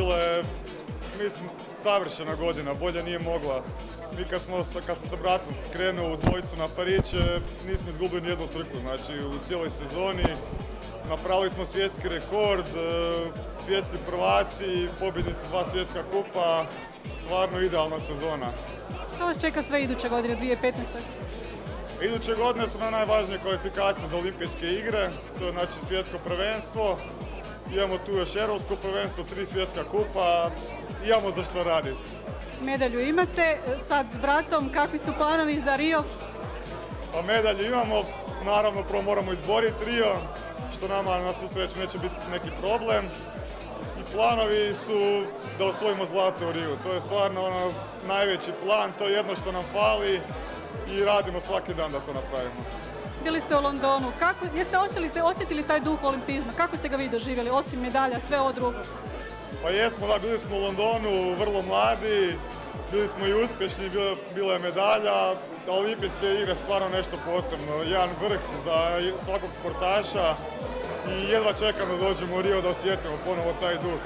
bile, mislim, savršena godina, bolje nije mogla. Mi kad sam sa bratom krenuo u dvojicu na Parić, nismo izgubili nijednu trku, znači u cijeloj sezoni. Napravili smo svjetski rekord, svjetski prvaci, pobjednici 2 svjetska kupa, stvarno idealna sezona. Što vas čeka sve iduće godine, 2015. Iduće godine su nam najvažnije kvalifikacije za olimpijske igre, to je znači svjetsko prvenstvo. Imamo tu još europsko prvenstvo, 3 svjetska kupa, imamo za što raditi. Medalju imate, sad s bratom, kakvi su planovi za Rio? Pa medalju imamo, naravno prvo moramo izboriti Rio, što nama na svu sreću neće biti neki problem. I planovi su da osvojimo zlato u Riju, to je stvarno najveći plan, to je jedno što nam fali i radimo svaki dan da to napravimo. Bili ste u Londonu, jeste osjetili taj duh olimpizma, kako ste ga vi doživjeli, osim medalja, sve ovo drugo? Pa jesmo, da, bili smo u Londonu vrlo mladi, bili smo i uspješni, bila je medalja, a olimpijske igre stvarno nešto posebno, jedan vrh za svakog sportaša i jedva čekam da dođemo u Rio da osjetimo ponovo taj duh.